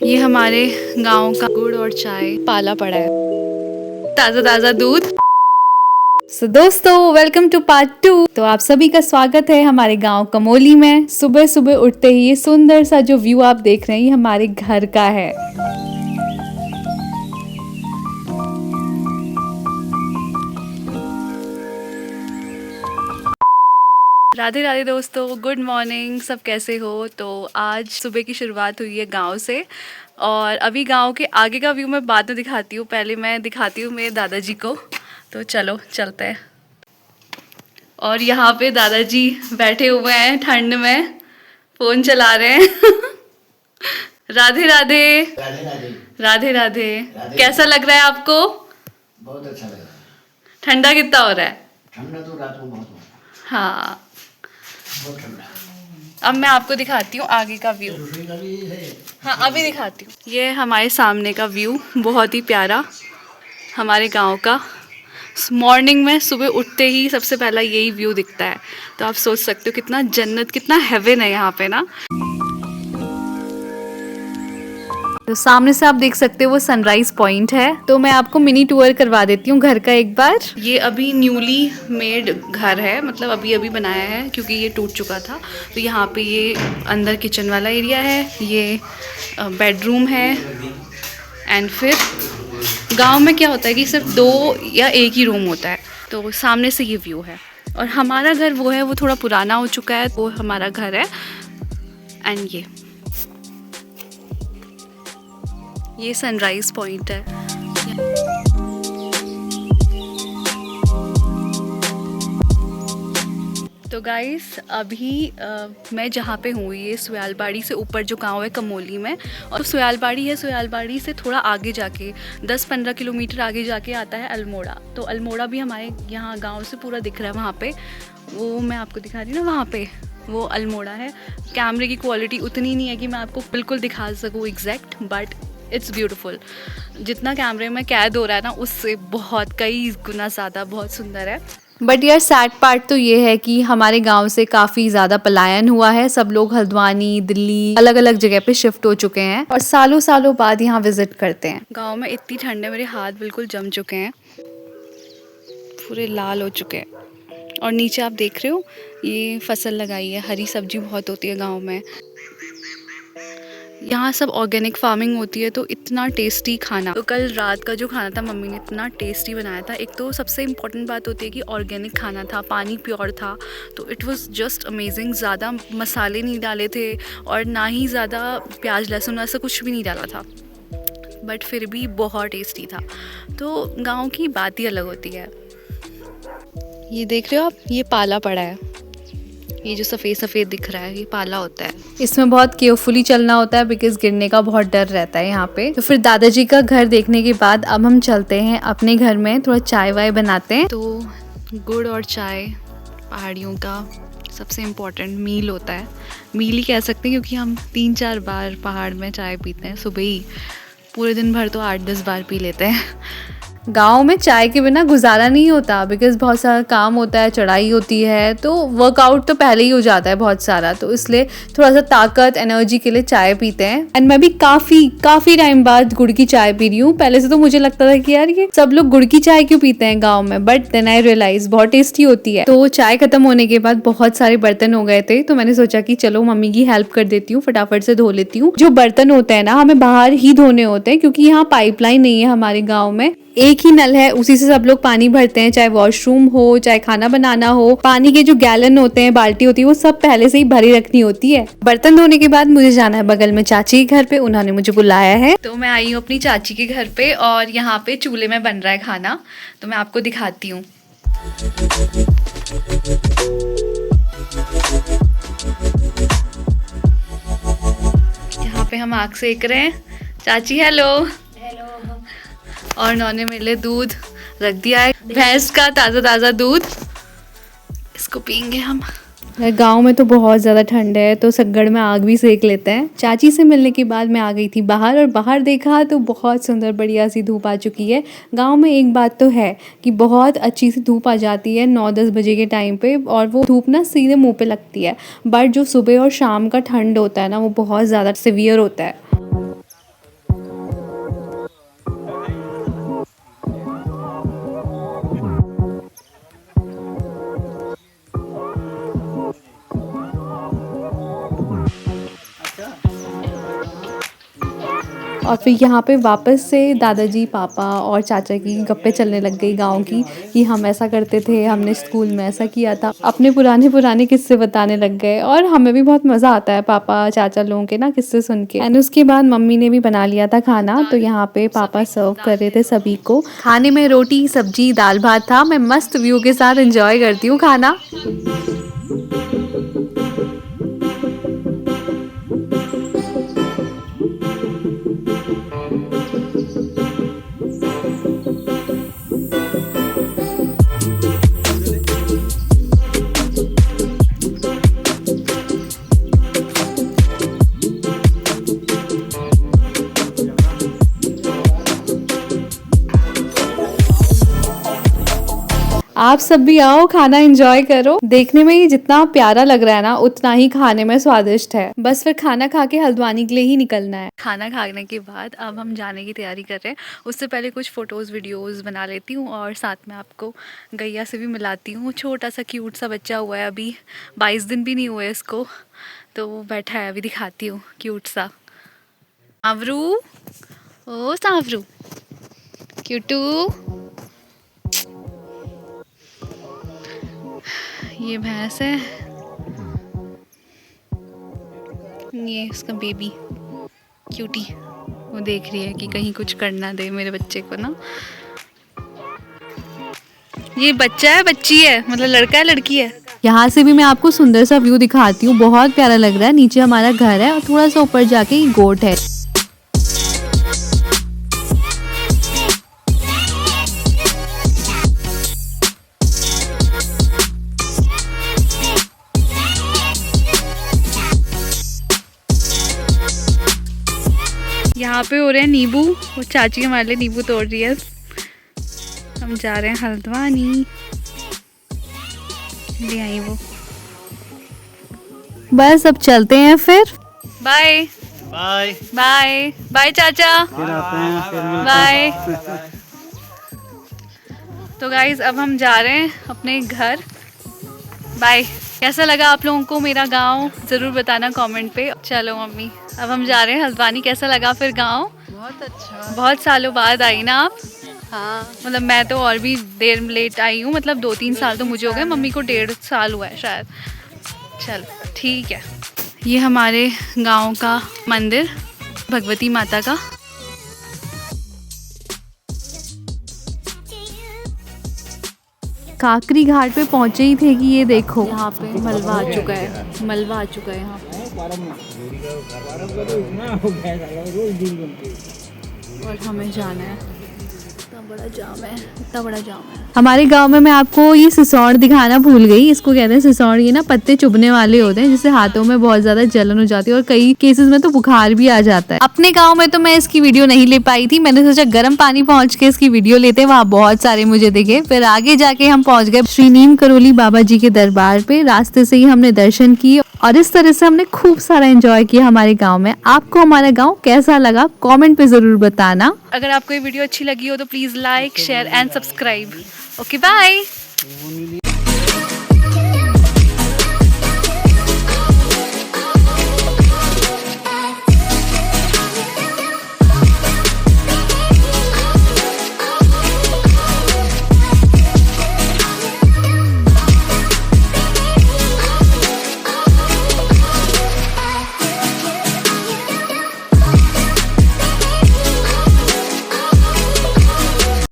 ये हमारे गांव का गुड़ और चाय पाला पड़ा है, ताज़ा ताज़ा दूध। दोस्तों वेलकम टू पार्ट 2। तो आप सभी का स्वागत है हमारे गांव कमोली में। सुबह सुबह उठते ही ये सुंदर सा जो व्यू आप देख रहे हैं ये हमारे घर का है। राधे राधे दोस्तों, गुड मॉर्निंग। सब कैसे हो? तो आज सुबह की शुरुआत हुई है गांव से और अभी गांव के आगे का व्यू मैं बाद में दिखाती हूँ। पहले मैं दिखाती हूँ मेरे दादाजी को। तो चलो चलते हैं। और यहाँ पे दादाजी बैठे हुए हैं ठंड में, फ़ोन चला रहे हैं। राधे राधे। राधे राधे। राधे राधे। कैसा लग रहा है आपको? बहुत अच्छा लग रहा है। ठंडा कितना हो रहा है? ठंडा तो रात को बहुत हो रहा है। हाँ, बहुत ठंडा। अब मैं आपको दिखाती हूँ आगे का व्यू। रसोई का भी है। हाँ, अभी दिखाती हूँ। ये हमारे सामने का व्यू बहुत ही प्यारा हमारे गांव का। मॉर्निंग में सुबह उठते ही सबसे पहला यही व्यू दिखता है। तो आप सोच सकते हो कितना जन्नत, कितना हेवन है यहाँ पे ना। तो सामने से आप देख सकते हो वो सनराइज पॉइंट है। तो मैं आपको मिनी टूर करवा देती हूँ घर का एक बार। ये अभी न्यूली मेड घर है, मतलब अभी अभी बनाया है क्योंकि ये टूट चुका था। तो यहाँ पे ये अंदर किचन वाला एरिया है, ये बेडरूम है। एंड फिर गांव में क्या होता है कि सिर्फ 2 या 1 ही रूम होता है। तो सामने से ये व्यू है। और हमारा घर वो है, वो थोड़ा पुराना हो चुका है, वो हमारा घर है। एंड ये सनराइज पॉइंट है। तो गाइस अभी मैं जहाँ पे हूँ ये सुयालबाड़ी से ऊपर जो गांव है कमोली में, और सुयालबाड़ी है। सुयालबाड़ी से थोड़ा आगे जाके 10-15 किलोमीटर आगे जाके आता है अल्मोड़ा। तो अल्मोड़ा भी हमारे यहाँ गांव से पूरा दिख रहा है। वहाँ पे वो मैं आपको दिखा रही हूँ ना, वहाँ पे वो अल्मोड़ा है। कैमरे की क्वालिटी उतनी नहीं है कि मैं आपको बिल्कुल दिखा सकूँ एग्जैक्ट, बट इट्स ब्यूटीफुल। जितना कैमरे में कैद हो रहा है ना उससे बहुत कई गुना ज़्यादा बहुत सुंदर है। बट यार सैड पार्ट तो ये है कि हमारे गांव से काफ़ी ज़्यादा पलायन हुआ है। सब लोग हल्द्वानी, दिल्ली, अलग अलग जगह पे शिफ्ट हो चुके हैं और सालों सालों बाद यहाँ विजिट करते हैं। गांव में इतनी ठंड है, मेरे हाथ बिल्कुल जम चुके हैं, पूरे लाल हो चुके हैं। और नीचे आप देख रहे हो ये फसल लगाई है, हरी सब्जी बहुत होती है गाँव में। यहाँ सब ऑर्गेनिक फार्मिंग होती है। तो इतना टेस्टी खाना, तो कल रात का जो खाना था मम्मी ने इतना टेस्टी बनाया था। एक तो सबसे इम्पॉर्टेंट बात होती है कि ऑर्गेनिक खाना था, पानी प्योर था, तो इट वाज जस्ट अमेजिंग। ज़्यादा मसाले नहीं डाले थे और ना ही ज़्यादा प्याज लहसुन ऐसा कुछ भी नहीं डाला था, बट फिर भी बहुत टेस्टी था। तो गाँव की बात ही अलग होती है। ये देख रहे हो आप, ये पाला पड़ा है। ये जो सफ़ेद सफ़ेद दिख रहा है ये पाला होता है। इसमें बहुत केयरफुली चलना होता है बिकॉज गिरने का बहुत डर रहता है यहाँ पे। तो फिर दादाजी का घर देखने के बाद अब हम चलते हैं अपने घर में, थोड़ा चाय वाय बनाते हैं। तो गुड़ और चाय पहाड़ियों का सबसे इम्पोर्टेंट मील होता है। मील ही कह सकते हैं क्योंकि हम 3-4 बार पहाड़ में चाय पीते हैं सुबह ही। पूरे दिन भर तो 8-10 बार पी लेते हैं। गांव में चाय के बिना गुजारा नहीं होता बिकॉज बहुत सारा काम होता है, चढ़ाई होती है, तो वर्कआउट तो पहले ही हो जाता है बहुत सारा। तो इसलिए थोड़ा सा ताकत एनर्जी के लिए चाय पीते हैं। एंड मैं भी काफ़ी टाइम बाद गुड़ की चाय पी रही हूँ। पहले से तो मुझे लगता था कि यार ये सब लोग गुड़ की चाय क्यों पीते हैं गाँव में, बट देन आई रियलाइज बहुत टेस्टी होती है। तो चाय खत्म होने के बाद बहुत सारे बर्तन हो गए थे, तो मैंने सोचा कि चलो मम्मी की हेल्प कर देती हूँ, फटाफट से धो लेती हूँ। जो बर्तन होते हैं ना हमें बाहर ही धोने होते हैं क्योंकि यहाँ पाइपलाइन नहीं है हमारे गाँव में। एक ही नल है, उसी से सब लोग पानी भरते हैं, चाहे वॉशरूम हो चाहे खाना बनाना हो। पानी के जो गैलन होते हैं, बाल्टी होती है, वो सब पहले से ही भरी रखनी होती है। बर्तन धोने के बाद मुझे जाना है बगल में चाची के घर पे, उन्होंने मुझे बुलाया है। तो मैं आई हूँ अपनी चाची के घर पे और यहाँ पे चूल्हे में बन रहा है खाना, तो मैं आपको दिखाती हूँ। यहाँ पे हम आग सेक रहे हैं। चाची हेलो। और नौने मेरे लिए दूध रख दिया है, भैंस का ताज़ा ताज़ा दूध, इसको पियेंगे हम। गांव में तो बहुत ज़्यादा ठंड है तो सग्गड़ में आग भी सेक लेते हैं। चाची से मिलने के बाद मैं आ गई थी बाहर और बाहर देखा तो बहुत सुंदर बढ़िया सी धूप आ चुकी है। गांव में एक बात तो है कि बहुत अच्छी सी धूप आ जाती है 9-10 बजे के टाइम पे, और वो धूप ना सीधे मुंह पे लगती है। बट जो सुबह और शाम का ठंड होता है ना वो बहुत ज़्यादा सिवियर होता है। और फिर यहाँ पे वापस से दादाजी, पापा और चाचा की गप्पे चलने लग गई गाँव की, कि हम ऐसा करते थे, हमने स्कूल में ऐसा किया था। अपने पुराने किस्से बताने लग गए और हमें भी बहुत मज़ा आता है पापा चाचा लोगों के ना किस्से सुन के। एंड उसके बाद मम्मी ने भी बना लिया था खाना, तो यहाँ पे पापा सर्व कर रहे थे सभी को। खाने में रोटी, सब्जी, दाल भात था। मैं मस्त व्यू के साथ एंजॉय करती हूँ खाना। आप सब भी आओ, खाना एंजॉय करो। देखने में ही जितना प्यारा लग रहा है ना, उतना ही खाने में स्वादिष्ट है। बस फिर खाना खा के हल्द्वानी के लिए ही निकलना है। खाना खाने के बाद अब हम जाने की तैयारी कर रहे हैं। उससे पहले कुछ फ़ोटोज़ वीडियोज़ बना लेती हूँ और साथ में आपको गैया से भी मिलाती हूँ। छोटा सा क्यूट सा बच्चा हुआ है, अभी 22 दिन भी नहीं हुए इसको, तो वो बैठा है, अभी दिखाती हूँ क्यूट सा। सांवरू, ओ सांवरू, क्यूटू। ये भैंस है, ये उसका बेबी क्यूटी, वो देख रही है कि कहीं कुछ करना दे मेरे बच्चे को ना। ये बच्चा है, बच्ची है, मतलब लड़का है लड़की है। यहाँ से भी मैं आपको सुंदर सा व्यू दिखाती हूँ, बहुत प्यारा लग रहा है। नीचे हमारा घर है और थोड़ा सा ऊपर जाके ये गोट है। यहाँ पे हो रहे हैं नींबू, वो चाची हमारे लिए नींबू तोड़ रही है। हम जा रहे हैं हल्द्वानी, ले आई वो। बस अब चलते हैं फिर। बाय बाय बाय बाय चाचा, बाय। तो गाइज अब हम जा रहे हैं अपने घर। बाय। कैसा लगा आप लोगों को मेरा गांव, ज़रूर बताना कमेंट पे। चलो मम्मी, अब हम जा रहे हैं हल्द्वानी। कैसा लगा फिर गांव? बहुत अच्छा। बहुत सालों बाद आई ना आप? हाँ, मतलब मैं तो और भी देर लेट आई हूँ, मतलब 2-3 साल तो मुझे हो गए, मम्मी को 1.5 साल हुआ है शायद। चलो ठीक है। ये हमारे गांव का मंदिर, भगवती माता का। काकरी घाट पे पहुंचे ही थे कि ये देखो यहाँ पे मलबा आ चुका है, मलबा आ चुका है यहाँ पे। और हमें जाना है, इतना बड़ा जाम है, इतना बड़ा जाम है। हमारे गांव में मैं आपको ये सिसौड़ दिखाना भूल गई। इसको कहते हैं सिसौड़। ये ना पत्ते चुभने वाले होते हैं, जिससे हाथों में बहुत ज्यादा जलन हो जाती है और कई केसेस में तो बुखार भी आ जाता है। अपने गांव में तो मैं इसकी वीडियो नहीं ले पाई थी, मैंने सोचा गर्म पानी पहुंच के इसकी वीडियो लेते हैं। वहाँ बहुत सारे मुझे दिखे। फिर आगे जाके हम पहुंच गए श्री नीम करोली बाबा जी के दरबार पे। रास्ते से ही हमने दर्शन किए और इस तरह से हमने खूब सारा एंजॉय किया हमारे गाँव में। आपको हमारा गाँव कैसा लगा कॉमेंट पे जरूर बताना। अगर आपको ये वीडियो अच्छी लगी हो तो please like, share and subscribe. Okay bye.